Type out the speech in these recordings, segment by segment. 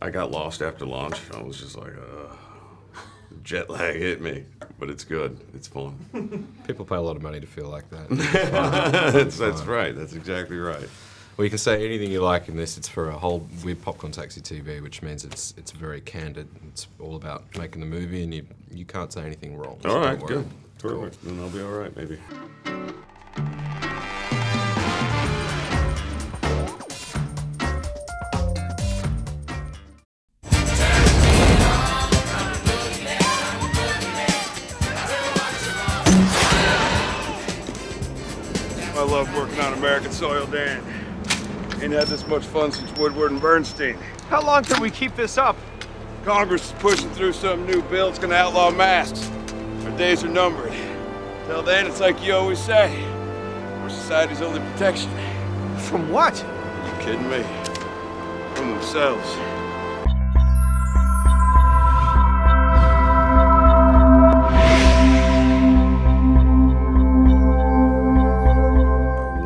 I got lost after launch. I was just like, jet lag hit me, but it's good. It's fun. People pay a lot of money to feel like that. That's right. That's exactly right. Well, you can say anything you like in this. It's for a whole weird Popcorn Taxi TV, which means it's very candid. It's all about making the movie, and you can't say anything wrong. All right, good. Perfect. Then I'll be all right, maybe. I love working on American soil, Dan. Ain't had this much fun since Woodward and Bernstein. How long can we keep this up? Congress is pushing through some new bill that's gonna outlaw masks. Our days are numbered. Till then, it's like you always say, we're society's only protection. From what? You kidding me? From themselves.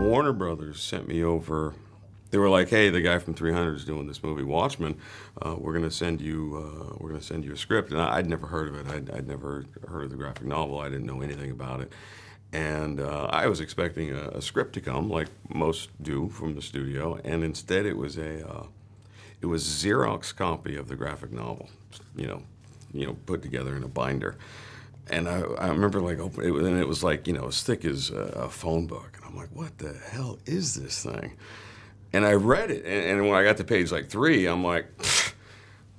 Warner Brothers sent me over. They were like, "Hey, the guy from 300 is doing this movie, Watchmen. We're gonna send you a script." And I'd never heard of it. I'd never heard of the graphic novel. I didn't know anything about it. And I was expecting a script to come, like most do from the studio. And instead, it was a Xerox copy of the graphic novel, put together in a binder. And I remember like opening it, and it was like, as thick as a phone book. And I'm like, what the hell is this thing? And I read it, and when I got to page like 3, I'm like,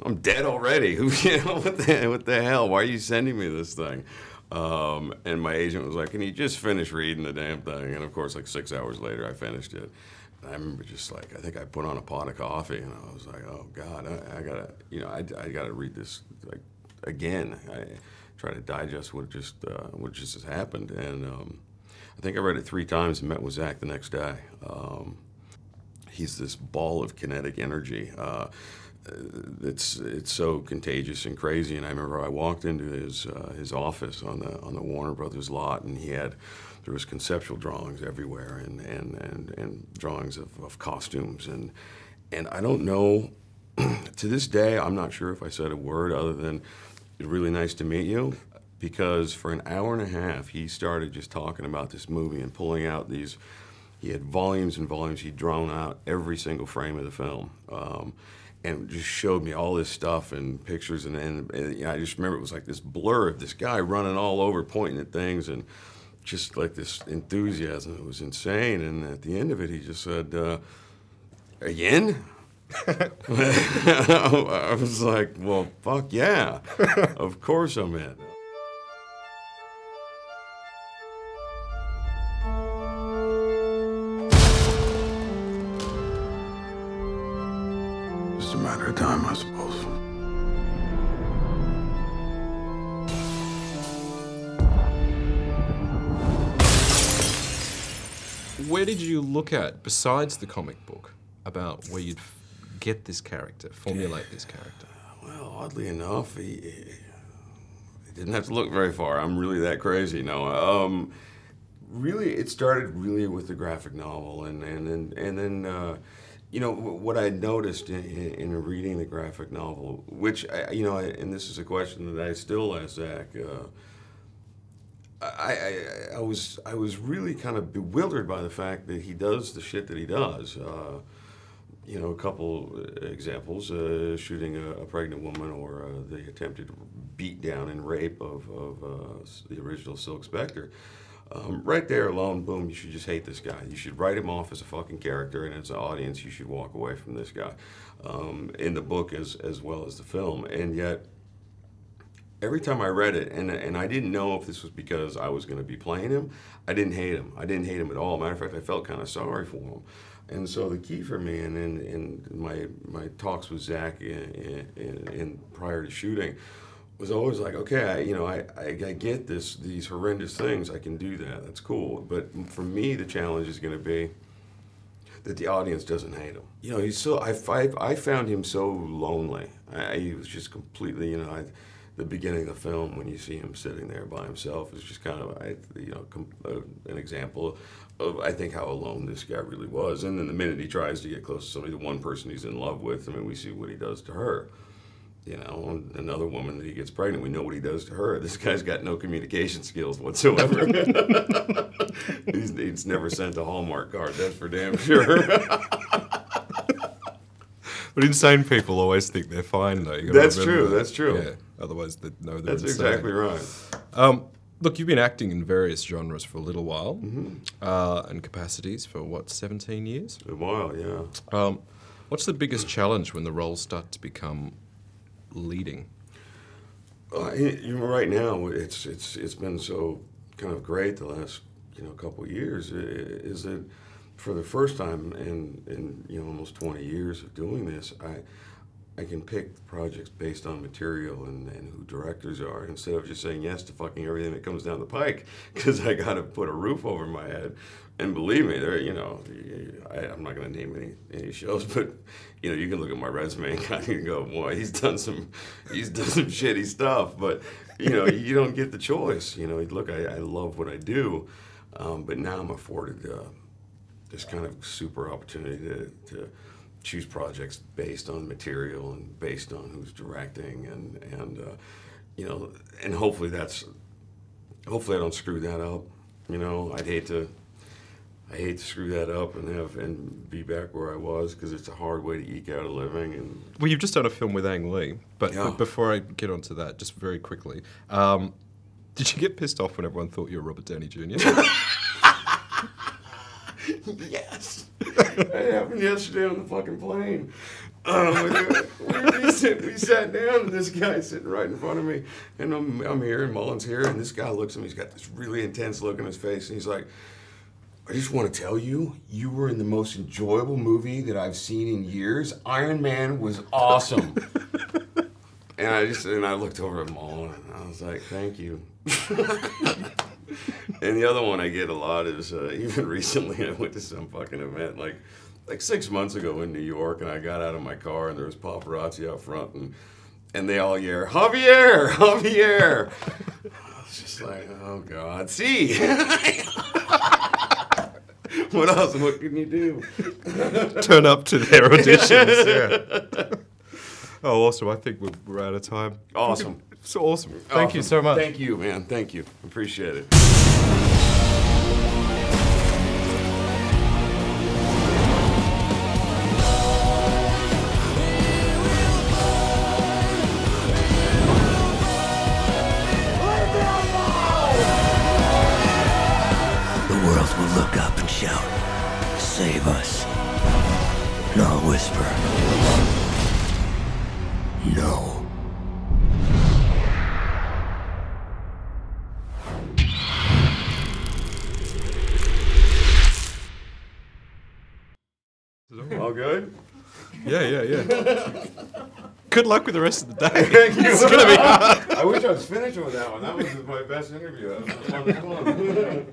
I'm dead already. What the hell? Why are you sending me this thing? And my agent was like, can you just finish reading the damn thing? And of course, like 6 hours later, I finished it. And I remember just like, I think I put on a pot of coffee, and I was like, oh God, I gotta read this like again. I try to digest what just has happened. And I think I read it 3 times and met with Zach the next day. He's this ball of kinetic energy. It's so contagious and crazy. And I remember I walked into his office on the Warner Brothers lot, and there was conceptual drawings everywhere, and drawings of costumes, and I don't know. To this day, I'm not sure if I said a word other than "It's really nice to meet you," because for an hour and a half he started just talking about this movie and pulling out these. He had volumes and volumes. He'd drawn out every single frame of the film, and just showed me all this stuff and pictures. And I just remember it was like this blur of this guy running all over, pointing at things, and just like this enthusiasm. It was insane. And at the end of it, he just said, "Are you in?" I was like, "Well, fuck yeah, of course I'm in." Just a matter of time, I suppose. Where did you look at, besides the comic book, about where you'd get this character, formulate this character? Well, oddly enough, he didn't have to look very far. I'm really that crazy, no. Really, it started really with the graphic novel, and then what I noticed in reading the graphic novel, which and this is a question that I still ask Zach. I was really kind of bewildered by the fact that he does the shit that he does. A couple examples: shooting a pregnant woman, or the attempted beat down and rape of the original Silk Spectre. Right there alone, boom, you should just hate this guy. You should write him off as a fucking character, and as an audience, you should walk away from this guy. In the book as well as the film. And yet, every time I read it, and I didn't know if this was because I was going to be playing him, I didn't hate him. I didn't hate him at all. Matter of fact, I felt kind of sorry for him. And so the key for me, and in my talks with Zach in prior to shooting, was always like, okay, I get these horrendous things. I can do that. That's cool. But for me, the challenge is going to be that the audience doesn't hate him. He's so. I found him so lonely. He was just completely. the beginning of the film when you see him sitting there by himself is just kind of an example of I think how alone this guy really was. And then the minute he tries to get close to somebody, the one person he's in love with, I mean, we see what he does to her. You know, another woman that he gets pregnant, we know what he does to her. This guy's got no communication skills whatsoever. he's never sent a Hallmark card, that's for damn sure. But insane people always think they're fine, though. That's true, that's true. Yeah, otherwise they'd know they're insane. That's exactly right. Look, you've been acting in various genres for a little while, and capacities for, what, 17 years? A while, yeah. What's the biggest challenge when the roles start to become leading? Right now, it's been so kind of great the last couple of years. Is that for the first time in almost 20 years of doing this, I can pick projects based on material and who directors are instead of just saying yes to fucking everything that comes down the pike because I got to put a roof over my head. And believe me, I'm not going to name any shows, but you can look at my resume and kind of go, boy, he's done some shitty stuff. But you don't get the choice. Look, I love what I do, but now I'm afforded this kind of super opportunity to choose projects based on material and based on who's directing and hopefully I don't screw that up. I hate to screw that up and be back where I was because it's a hard way to eke out a living. And well, you've just done a film with Ang Lee, but before I get onto that, just very quickly, did you get pissed off when everyone thought you were Robert Downey Jr.? Yes, that happened yesterday on the fucking plane. We sat down, and this guy sitting right in front of me, and I'm here, and Mullen's here, and this guy looks at me. He's got this really intense look on his face, and he's like, I just want to tell you, you were in the most enjoyable movie that I've seen in years. Iron Man was awesome. And I looked over at Mullen and I was like, thank you. And the other one I get a lot is, even recently I went to some fucking event like 6 months ago in New York, and I got out of my car and there was paparazzi out front and they all yell, Javier, Javier. I was just like, oh God, see. What else? What can you do? Turn up to their auditions. Yeah. Oh, awesome. I think we're out of time. Awesome. So awesome. Thank you so much. Thank you, man. Thank you. Appreciate it. The world will look up and shout, save us. And I'll whisper, no. All good? Yeah. Good luck with the rest of the day. Thank you. It's going to be hard. I wish I was finished with that one. That was my best interview. That was fun.